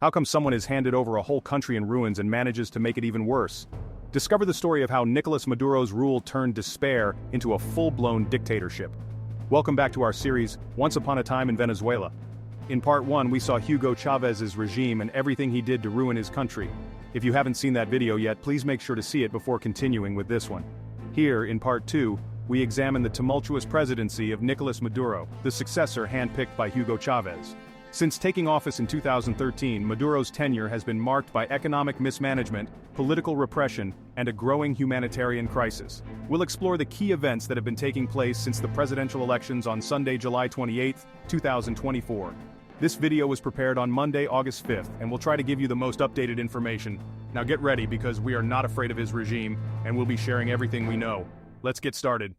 How come someone is handed over a whole country in ruins and manages to make it even worse? Discover the story of how Nicolás Maduro's rule turned despair into a full-blown dictatorship. Welcome back to our series, Once Upon a Time in Venezuela. In part 1 we saw Hugo Chávez's regime and everything he did to ruin his country. If you haven't seen that video yet, please make sure to see it before continuing with this one. Here, in part 2, we examine the tumultuous presidency of Nicolás Maduro, the successor handpicked by Hugo Chávez. Since taking office in 2013, Maduro's tenure has been marked by economic mismanagement, political repression, and a growing humanitarian crisis. We'll explore the key events that have been taking place since the presidential elections on Sunday, July 28, 2024. This video was prepared on Monday, August 5th, and we'll try to give you the most updated information. Now get ready because we are not afraid of his regime, and we'll be sharing everything we know. Let's get started.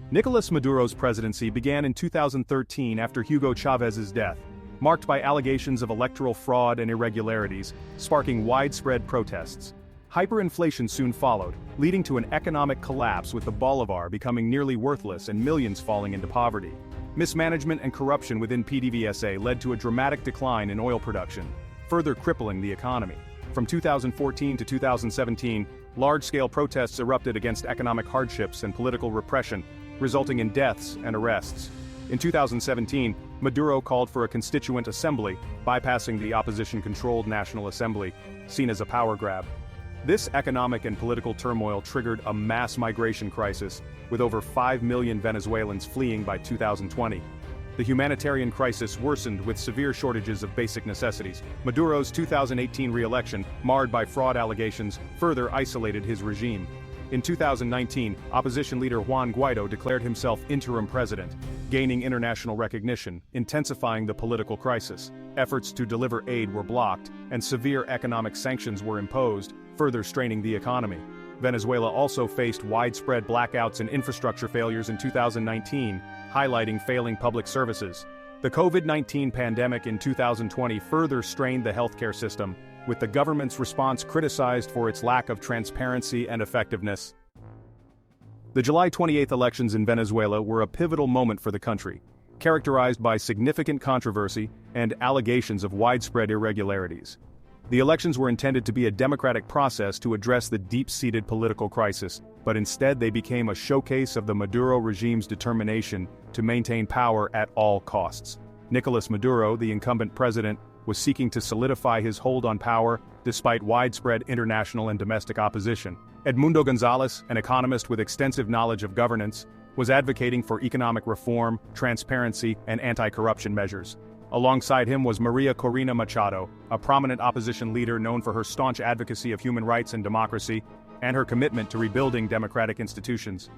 Nicolás Maduro's presidency began in 2013 after Hugo Chávez's death, marked by allegations of electoral fraud and irregularities, sparking widespread protests. Hyperinflation soon followed, leading to an economic collapse with the bolivar becoming nearly worthless and millions falling into poverty. Mismanagement and corruption within PDVSA led to a dramatic decline in oil production, further crippling the economy. From 2014 to 2017, large-scale protests erupted against economic hardships and political repression, resulting in deaths and arrests. In 2017, Maduro called for a constituent assembly, bypassing the opposition-controlled National Assembly, seen as a power grab. This economic and political turmoil triggered a mass migration crisis, with over 5 million Venezuelans fleeing by 2020. The humanitarian crisis worsened with severe shortages of basic necessities. Maduro's 2018 re-election, marred by fraud allegations, further isolated his regime. In 2019, opposition leader Juan Guaido declared himself interim president, gaining international recognition, intensifying the political crisis. Efforts to deliver aid were blocked, and severe economic sanctions were imposed, further straining the economy. Venezuela also faced widespread blackouts and infrastructure failures in 2019, highlighting failing public services. The COVID-19 pandemic in 2020 further strained the healthcare system, with the government's response criticized for its lack of transparency and effectiveness. The July 28 elections in Venezuela were a pivotal moment for the country, characterized by significant controversy and allegations of widespread irregularities. The elections were intended to be a democratic process to address the deep-seated political crisis, but instead they became a showcase of the Maduro regime's determination to maintain power at all costs. Nicolás Maduro, the incumbent president, was seeking to solidify his hold on power despite widespread international and domestic opposition. Edmundo Gonzalez, an economist with extensive knowledge of governance, was advocating for economic reform, transparency, and anti-corruption measures. Alongside him was Corina Machado, a prominent opposition leader known for her staunch advocacy of human rights and democracy, and her commitment to rebuilding democratic institutions.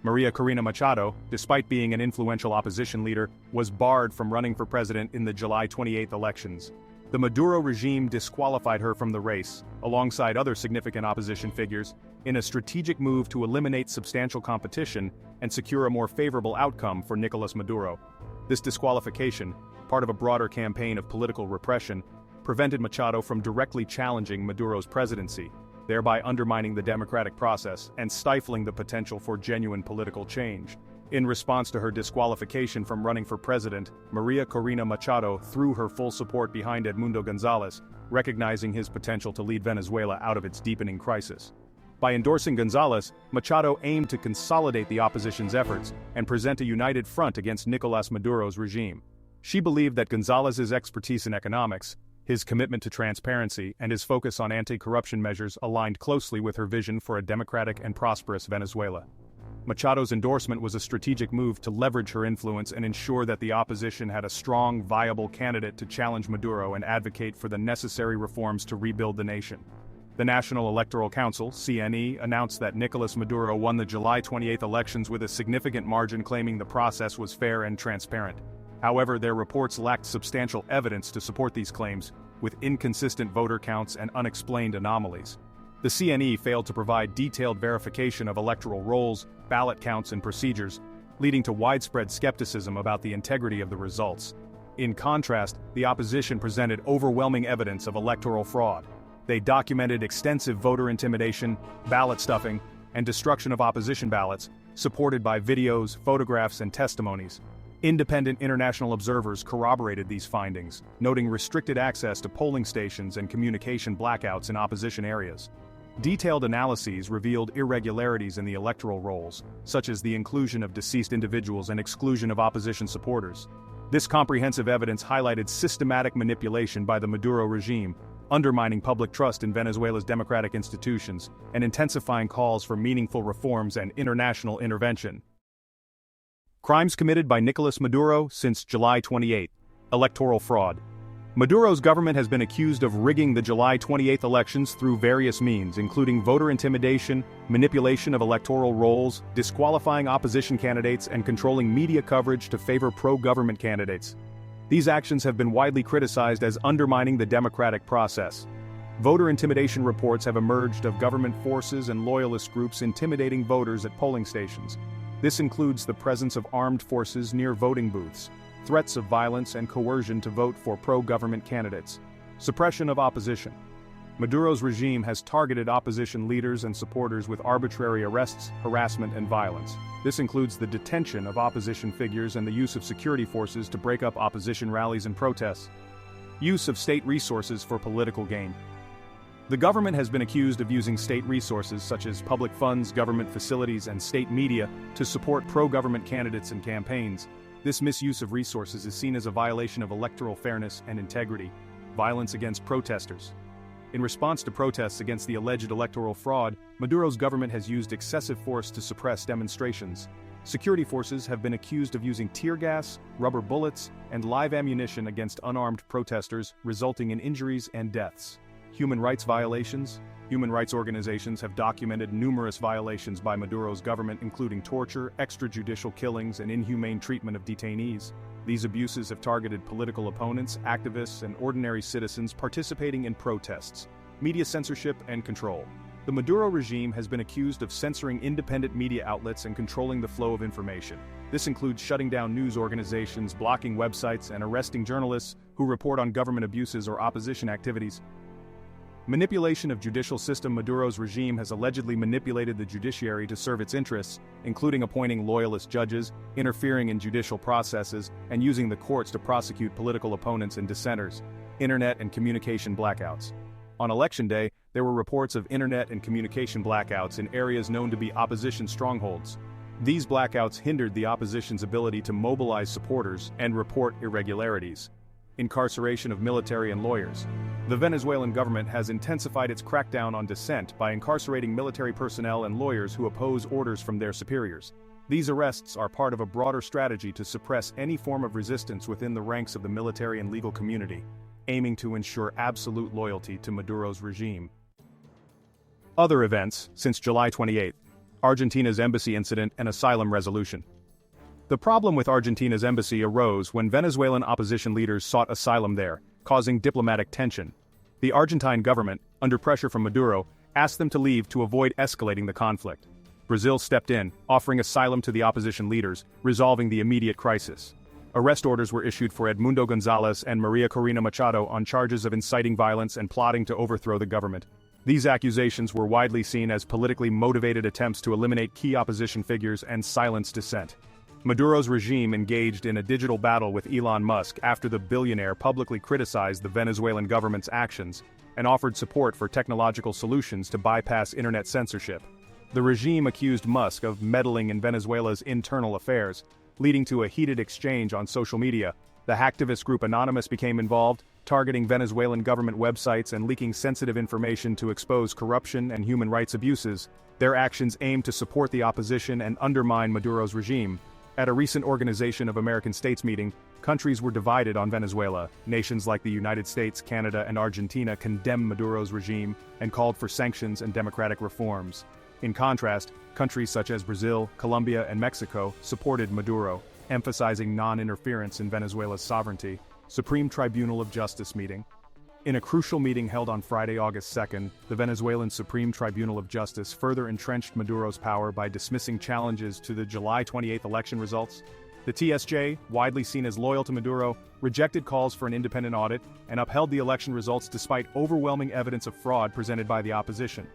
Corina Machado, despite being an influential opposition leader, was barred from running for president in the July 28 elections. The Maduro regime disqualified her from the race, alongside other significant opposition figures, in a strategic move to eliminate substantial competition and secure a more favorable outcome for Nicolás Maduro. This disqualification, part of a broader campaign of political repression, prevented Machado from directly challenging Maduro's presidency, thereby undermining the democratic process and stifling the potential for genuine political change. In response to her disqualification from running for president, Corina Machado threw her full support behind Edmundo Gonzalez, recognizing his potential to lead Venezuela out of its deepening crisis. By endorsing Gonzalez, Machado aimed to consolidate the opposition's efforts and present a united front against Nicolás Maduro's regime. She believed that Gonzalez's expertise in economics, his commitment to transparency, and his focus on anti-corruption measures aligned closely with her vision for a democratic and prosperous Venezuela. Machado's endorsement was a strategic move to leverage her influence and ensure that the opposition had a strong, viable candidate to challenge Maduro and advocate for the necessary reforms to rebuild the nation. The National Electoral Council, CNE, announced that Nicolás Maduro won the July 28 elections with a significant margin, claiming the process was fair and transparent. However, their reports lacked substantial evidence to support these claims, with inconsistent voter counts and unexplained anomalies. The CNE failed to provide detailed verification of electoral rolls, ballot counts, and procedures, leading to widespread skepticism about the integrity of the results. In contrast, the opposition presented overwhelming evidence of electoral fraud. They documented extensive voter intimidation, ballot stuffing, and destruction of opposition ballots, supported by videos, photographs, and testimonies. Independent international observers corroborated these findings, noting restricted access to polling stations and communication blackouts in opposition areas. Detailed analyses revealed irregularities in the electoral rolls, such as the inclusion of deceased individuals and exclusion of opposition supporters. This comprehensive evidence highlighted systematic manipulation by the Maduro regime, undermining public trust in Venezuela's democratic institutions and intensifying calls for meaningful reforms and international intervention. Crimes committed by Nicolás Maduro since July 28. Electoral fraud. Maduro's government has been accused of rigging the July 28 elections through various means, including voter intimidation, manipulation of electoral rolls, disqualifying opposition candidates, and controlling media coverage to favor pro-government candidates. These actions have been widely criticized as undermining the democratic process. Voter intimidation reports have emerged of government forces and loyalist groups intimidating voters at polling stations. This includes the presence of armed forces near voting booths, threats of violence and coercion to vote for pro-government candidates, suppression of opposition. Maduro's regime has targeted opposition leaders and supporters with arbitrary arrests, harassment, and violence. This includes the detention of opposition figures and the use of security forces to break up opposition rallies and protests. Use of state resources for political gain. The government has been accused of using state resources such as public funds, government facilities, and state media to support pro-government candidates and campaigns. This misuse of resources is seen as a violation of electoral fairness and integrity. Violence against protesters. In response to protests against the alleged electoral fraud, Maduro's government has used excessive force to suppress demonstrations. Security forces have been accused of using tear gas, rubber bullets, and live ammunition against unarmed protesters, resulting in injuries and deaths. Human rights violations. Human rights organizations have documented numerous violations by Maduro's government, including torture, extrajudicial killings, and inhumane treatment of detainees. These abuses have targeted political opponents, activists, and ordinary citizens participating in protests. Media censorship and control. The Maduro regime has been accused of censoring independent media outlets and controlling the flow of information. This includes shutting down news organizations, blocking websites, and arresting journalists who report on government abuses or opposition activities. Manipulation of judicial system. Maduro's regime has allegedly manipulated the judiciary to serve its interests, including appointing loyalist judges, interfering in judicial processes, and using the courts to prosecute political opponents and dissenters. Internet and communication blackouts. On election day, there were reports of internet and communication blackouts in areas known to be opposition strongholds. These blackouts hindered the opposition's ability to mobilize supporters and report irregularities. Incarceration of military and lawyers. The Venezuelan government has intensified its crackdown on dissent by incarcerating military personnel and lawyers who oppose orders from their superiors. These arrests are part of a broader strategy to suppress any form of resistance within the ranks of the military and legal community, aiming to ensure absolute loyalty to Maduro's regime. Other events since July 28. Argentina's embassy incident and asylum resolution. The problem with Argentina's embassy arose when Venezuelan opposition leaders sought asylum there, causing diplomatic tension. The Argentine government, under pressure from Maduro, asked them to leave to avoid escalating the conflict. Brazil stepped in, offering asylum to the opposition leaders, resolving the immediate crisis. Arrest orders were issued for Edmundo Gonzalez and Corina Machado on charges of inciting violence and plotting to overthrow the government. These accusations were widely seen as politically motivated attempts to eliminate key opposition figures and silence dissent. Maduro's regime engaged in a digital battle with Elon Musk after the billionaire publicly criticized the Venezuelan government's actions and offered support for technological solutions to bypass internet censorship. The regime accused Musk of meddling in Venezuela's internal affairs, leading to a heated exchange on social media. The hacktivist group Anonymous became involved, targeting Venezuelan government websites and leaking sensitive information to expose corruption and human rights abuses. Their actions aimed to support the opposition and undermine Maduro's regime. At a recent Organization of American States meeting, countries were divided on Venezuela. Nations like the United States, Canada, and Argentina condemned Maduro's regime and called for sanctions and democratic reforms. In contrast, countries such as Brazil, Colombia, and Mexico supported Maduro, emphasizing non-interference in Venezuela's sovereignty. Supreme Tribunal of Justice meeting. In a crucial meeting held on Friday, August 2nd, the Venezuelan Supreme Tribunal of Justice further entrenched Maduro's power by dismissing challenges to the July 28 election results. The TSJ, widely seen as loyal to Maduro, rejected calls for an independent audit and upheld the election results despite overwhelming evidence of fraud presented by the opposition.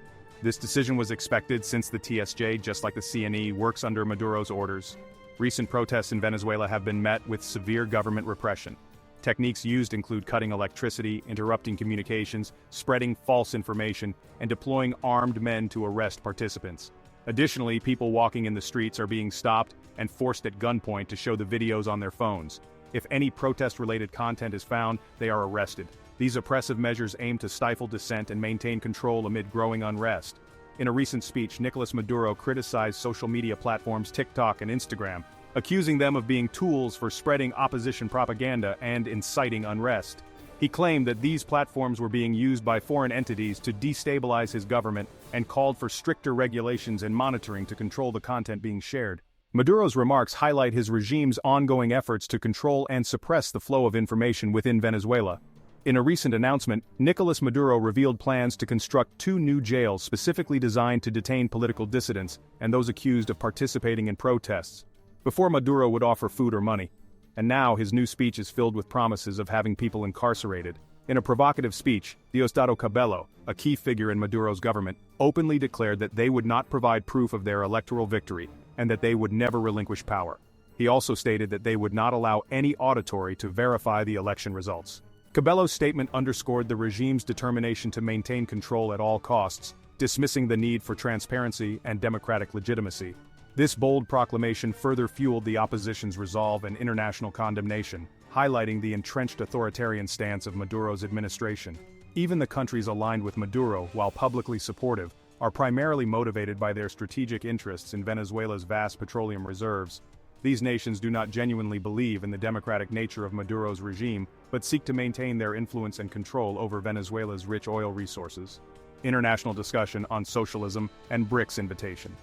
This decision was expected since the TSJ, just like the CNE, works under Maduro's orders. Recent protests in Venezuela have been met with severe government repression. Techniques used include cutting electricity, interrupting communications, spreading false information, and deploying armed men to arrest participants. Additionally, people walking in the streets are being stopped and forced at gunpoint to show the videos on their phones. If any protest-related content is found, they are arrested. These oppressive measures aim to stifle dissent and maintain control amid growing unrest. In a recent speech, Nicolás Maduro criticized social media platforms TikTok and Instagram, accusing them of being tools for spreading opposition propaganda and inciting unrest. He claimed that these platforms were being used by foreign entities to destabilize his government and called for stricter regulations and monitoring to control the content being shared. Maduro's remarks highlight his regime's ongoing efforts to control and suppress the flow of information within Venezuela. In a recent announcement, Nicolás Maduro revealed plans to construct 2 new jails specifically designed to detain political dissidents and those accused of participating in protests. Before, Maduro would offer food or money. And now his new speech is filled with promises of having people incarcerated. In a provocative speech, Diosdado Cabello, a key figure in Maduro's government, openly declared that they would not provide proof of their electoral victory and that they would never relinquish power. He also stated that they would not allow any auditory to verify the election results. Cabello's statement underscored the regime's determination to maintain control at all costs, dismissing the need for transparency and democratic legitimacy. This bold proclamation further fueled the opposition's resolve and international condemnation, highlighting the entrenched authoritarian stance of Maduro's administration. Even the countries aligned with Maduro, while publicly supportive, are primarily motivated by their strategic interests in Venezuela's vast petroleum reserves. These nations do not genuinely believe in the democratic nature of Maduro's regime, but seek to maintain their influence and control over Venezuela's rich oil resources. International discussion on socialism and BRICS invitation.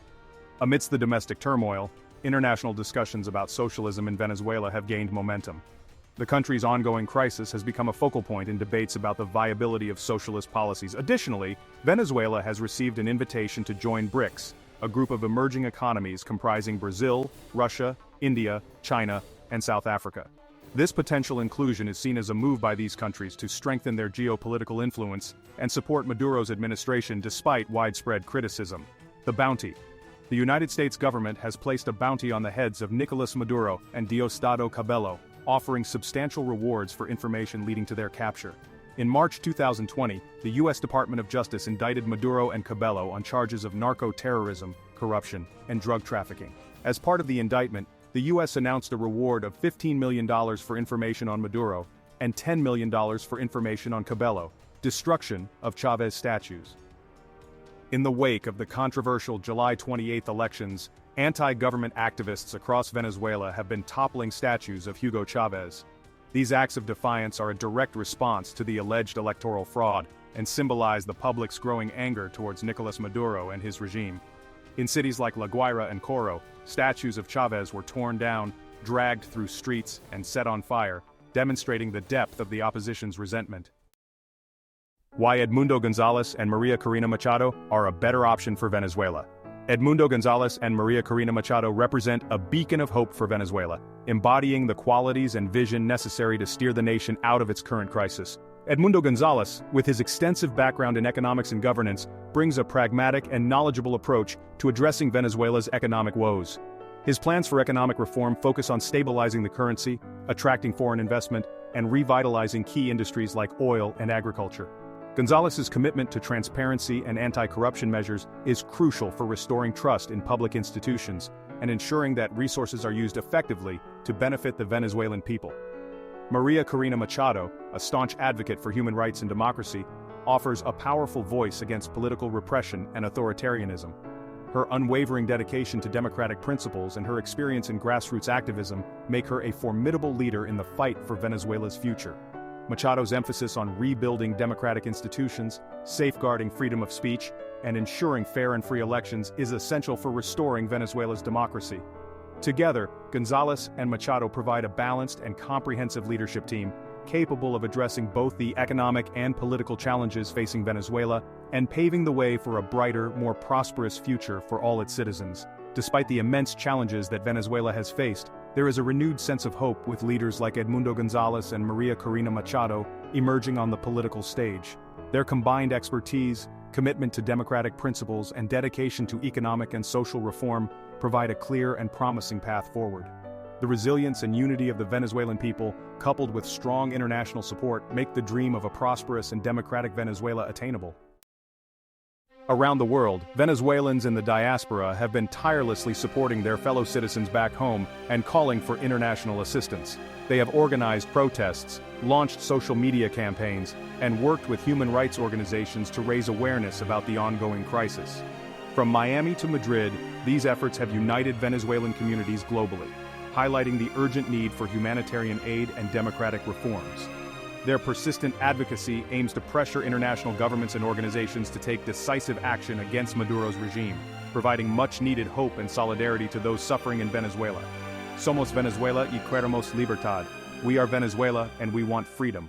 Amidst the domestic turmoil, international discussions about socialism in Venezuela have gained momentum. The country's ongoing crisis has become a focal point in debates about the viability of socialist policies. Additionally, Venezuela has received an invitation to join BRICS, a group of emerging economies comprising Brazil, Russia, India, China, and South Africa. This potential inclusion is seen as a move by these countries to strengthen their geopolitical influence and support Maduro's administration despite widespread criticism. The bounty. The United States government has placed a bounty on the heads of Nicolás Maduro and Diosdado Cabello, offering substantial rewards for information leading to their capture. In March 2020, the U.S. Department of Justice indicted Maduro and Cabello on charges of narco-terrorism, corruption, and drug trafficking. As part of the indictment, the U.S. announced a reward of $15 million for information on Maduro and $10 million for information on Cabello, destruction of Chavez statues. In the wake of the controversial July 28 elections, anti-government activists across Venezuela have been toppling statues of Hugo Chavez. These acts of defiance are a direct response to the alleged electoral fraud and symbolize the public's growing anger towards Nicolás Maduro and his regime. In cities like La Guaira and Coro, statues of Chavez were torn down, dragged through streets, and set on fire, demonstrating the depth of the opposition's resentment. Why Edmundo Gonzalez and Maria Corina Machado are a better option for Venezuela. Edmundo Gonzalez and Maria Corina Machado represent a beacon of hope for Venezuela, embodying the qualities and vision necessary to steer the nation out of its current crisis. Edmundo Gonzalez, with his extensive background in economics and governance, brings a pragmatic and knowledgeable approach to addressing Venezuela's economic woes. His plans for economic reform focus on stabilizing the currency, attracting foreign investment, and revitalizing key industries like oil and agriculture. Gonzalez's commitment to transparency and anti-corruption measures is crucial for restoring trust in public institutions and ensuring that resources are used effectively to benefit the Venezuelan people. Maria Corina Machado, a staunch advocate for human rights and democracy, offers a powerful voice against political repression and authoritarianism. Her unwavering dedication to democratic principles and her experience in grassroots activism make her a formidable leader in the fight for Venezuela's future. Machado's emphasis on rebuilding democratic institutions, safeguarding freedom of speech, and ensuring fair and free elections is essential for restoring Venezuela's democracy. Together, Gonzalez and Machado provide a balanced and comprehensive leadership team, capable of addressing both the economic and political challenges facing Venezuela and paving the way for a brighter, more prosperous future for all its citizens. Despite the immense challenges that Venezuela has faced, there is a renewed sense of hope with leaders like Edmundo Gonzalez and Maria Corina Machado emerging on the political stage. Their combined expertise, commitment to democratic principles, and dedication to economic and social reform provide a clear and promising path forward. The resilience and unity of the Venezuelan people, coupled with strong international support, make the dream of a prosperous and democratic Venezuela attainable. Around the world, Venezuelans in the diaspora have been tirelessly supporting their fellow citizens back home and calling for international assistance. They have organized protests, launched social media campaigns, and worked with human rights organizations to raise awareness about the ongoing crisis. From Miami to Madrid, these efforts have united Venezuelan communities globally, highlighting the urgent need for humanitarian aid and democratic reforms. Their persistent advocacy aims to pressure international governments and organizations to take decisive action against Maduro's regime, providing much-needed hope and solidarity to those suffering in Venezuela. Somos Venezuela y queremos libertad. We are Venezuela and we want freedom.